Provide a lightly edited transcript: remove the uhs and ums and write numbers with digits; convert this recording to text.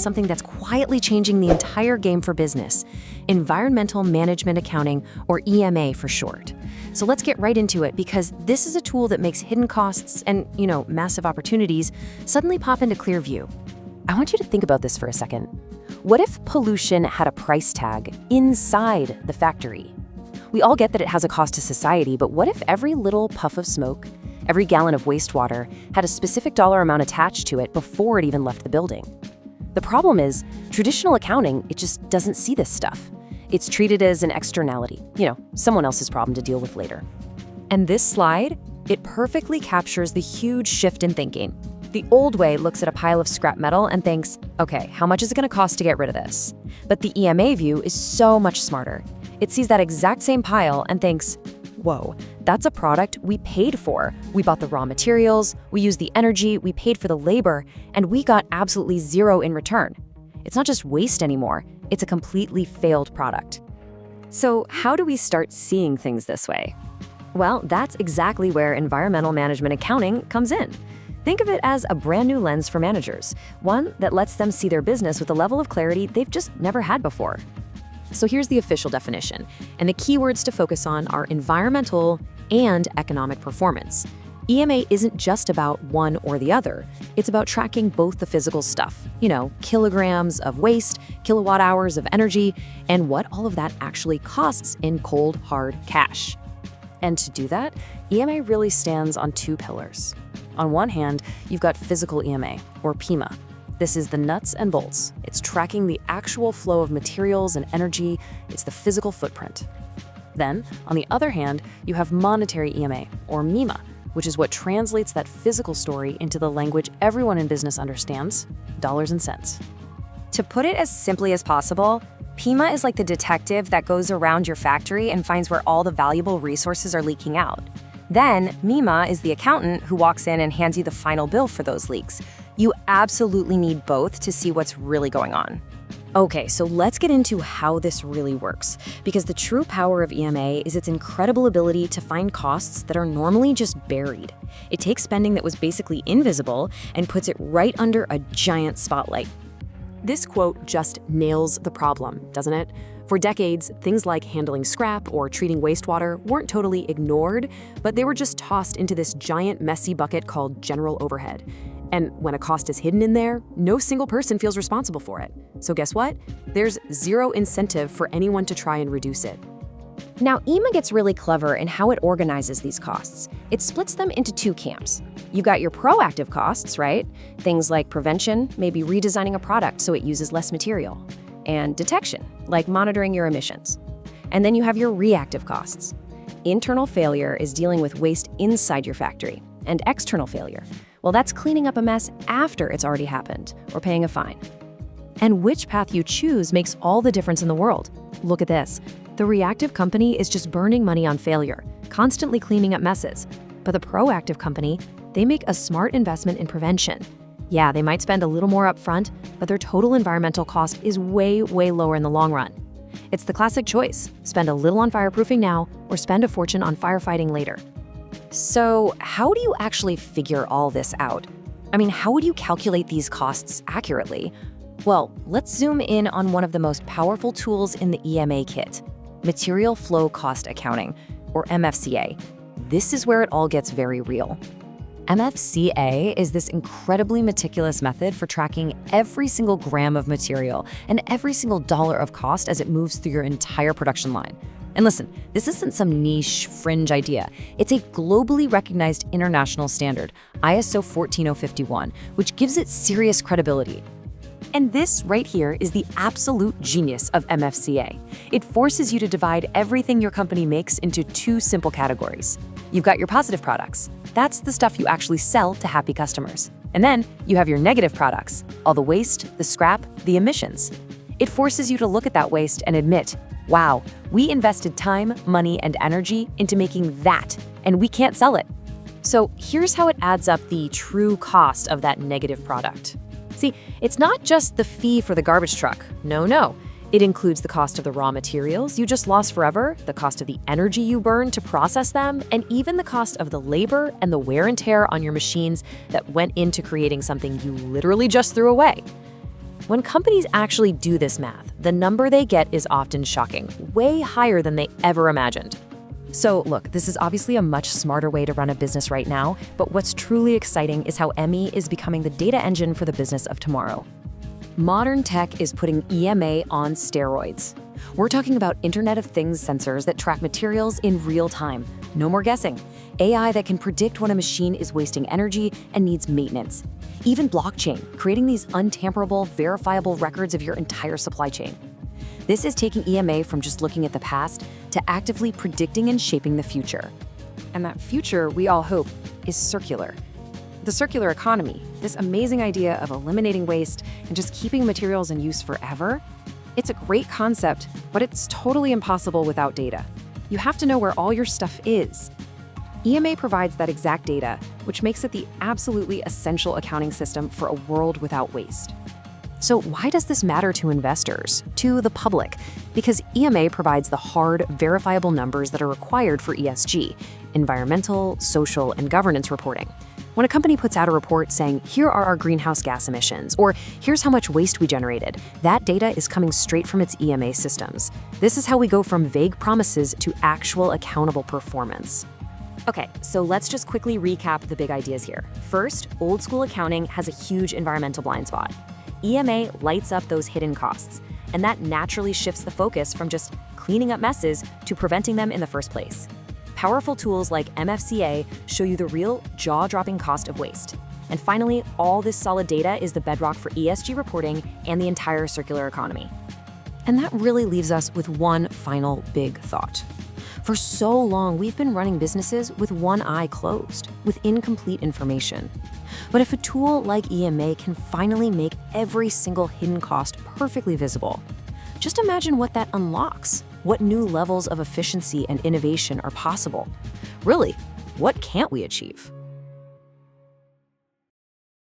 something that's quietly changing the entire game for business: environmental management accounting, or EMA for short. So let's get right into it, because this is a tool that makes hidden costs and, massive opportunities suddenly pop into clear view. I want you to think about this for a second. What if pollution had a price tag inside the factory? We all get that it has a cost to society, but what if every little puff of smoke, every gallon of wastewater, had a specific dollar amount attached to it before it even left the building? The problem is, traditional accounting, it just doesn't see this stuff. It's treated as an externality, someone else's problem to deal with later. And this slide, it perfectly captures the huge shift in thinking. The old way looks at a pile of scrap metal and thinks, okay, how much is it going to cost to get rid of this? But the EMA view is so much smarter. It sees that exact same pile and thinks, whoa, that's a product we paid for. We bought the raw materials, we used the energy, we paid for the labor, and we got absolutely zero in return. It's not just waste anymore, it's a completely failed product. So how do we start seeing things this way? Well, that's exactly where environmental management accounting comes in. Think of it as a brand new lens for managers, one that lets them see their business with a level of clarity they've just never had before. So here's the official definition, and the keywords to focus on are environmental and economic performance. EMA isn't just about one or the other. It's about tracking both the physical stuff, kilograms of waste, kilowatt hours of energy, and what all of that actually costs in cold, hard cash. And to do that, EMA really stands on two pillars. On one hand, you've got physical EMA, or PEMA. This is the nuts and bolts. It's tracking the actual flow of materials and energy. It's the physical footprint. Then, on the other hand, you have monetary EMA, or MEMA, which is what translates that physical story into the language everyone in business understands: dollars and cents. To put it as simply as possible, PEMA is like the detective that goes around your factory and finds where all the valuable resources are leaking out. Then, MEMA is the accountant who walks in and hands you the final bill for those leaks. You absolutely need both to see what's really going on. Okay, so let's get into how this really works, because the true power of EMA is its incredible ability to find costs that are normally just buried. It takes spending that was basically invisible and puts it right under a giant spotlight. This quote just nails the problem, doesn't it? For decades, things like handling scrap or treating wastewater weren't totally ignored, but they were just tossed into this giant messy bucket called general overhead. And when a cost is hidden in there, no single person feels responsible for it. So guess what? There's zero incentive for anyone to try and reduce it. Now, EMA gets really clever in how it organizes these costs. It splits them into two camps. You've got your proactive costs, right? Things like prevention, maybe redesigning a product so it uses less material, and detection, like monitoring your emissions. And then you have your reactive costs. Internal failure is dealing with waste inside your factory, and external failure, well, that's cleaning up a mess after it's already happened, or paying a fine. And which path you choose makes all the difference in the world. Look at this. The reactive company is just burning money on failure, constantly cleaning up messes. But the proactive company, they make a smart investment in prevention. Yeah, they might spend a little more upfront, but their total environmental cost is way, way lower in the long run. It's the classic choice: spend a little on fireproofing now, or spend a fortune on firefighting later. So how do you actually figure all this out? I mean, how would you calculate these costs accurately? Well, let's zoom in on one of the most powerful tools in the EMA kit: Material Flow Cost Accounting, or MFCA. This is where it all gets very real. MFCA is this incredibly meticulous method for tracking every single gram of material and every single dollar of cost as it moves through your entire production line. And listen, this isn't some niche, fringe idea. It's a globally recognized international standard, ISO 14051, which gives it serious credibility. And this right here is the absolute genius of MFCA. It forces you to divide everything your company makes into two simple categories. You've got your positive products. That's the stuff you actually sell to happy customers. And then you have your negative products, all the waste, the scrap, the emissions. It forces you to look at that waste and admit, wow, we invested time, money, and energy into making that, and we can't sell it. So here's how it adds up the true cost of that negative product. See, it's not just the fee for the garbage truck. No. It includes the cost of the raw materials you just lost forever, the cost of the energy you burned to process them, and even the cost of the labor and the wear and tear on your machines that went into creating something you literally just threw away. When companies actually do this math, the number they get is often shocking, way higher than they ever imagined. So look, this is obviously a much smarter way to run a business right now, but what's truly exciting is how EMA is becoming the data engine for the business of tomorrow. Modern tech is putting EMA on steroids. We're talking about Internet of Things sensors that track materials in real time. No more guessing. AI that can predict when a machine is wasting energy and needs maintenance. Even blockchain, creating these untamperable, verifiable records of your entire supply chain. This is taking EMA from just looking at the past to actively predicting and shaping the future. And that future, we all hope, is circular. The circular economy, this amazing idea of eliminating waste and just keeping materials in use forever, it's a great concept, but it's totally impossible without data. You have to know where all your stuff is. EMA provides that exact data, which makes it the absolutely essential accounting system for a world without waste. So why does this matter to investors, to the public? Because EMA provides the hard, verifiable numbers that are required for ESG, environmental, social, and governance reporting. When a company puts out a report saying, here are our greenhouse gas emissions, or here's how much waste we generated, that data is coming straight from its EMA systems. This is how we go from vague promises to actual accountable performance. Okay, so let's just quickly recap the big ideas here. First, old school accounting has a huge environmental blind spot. EMA lights up those hidden costs, and that naturally shifts the focus from just cleaning up messes to preventing them in the first place. Powerful tools like MFCA show you the real jaw-dropping cost of waste. And finally, all this solid data is the bedrock for ESG reporting and the entire circular economy. And that really leaves us with one final big thought. For so long, we've been running businesses with one eye closed, with incomplete information. But if a tool like EMA can finally make every single hidden cost perfectly visible, just imagine what that unlocks. What new levels of efficiency and innovation are possible? Really, what can't we achieve?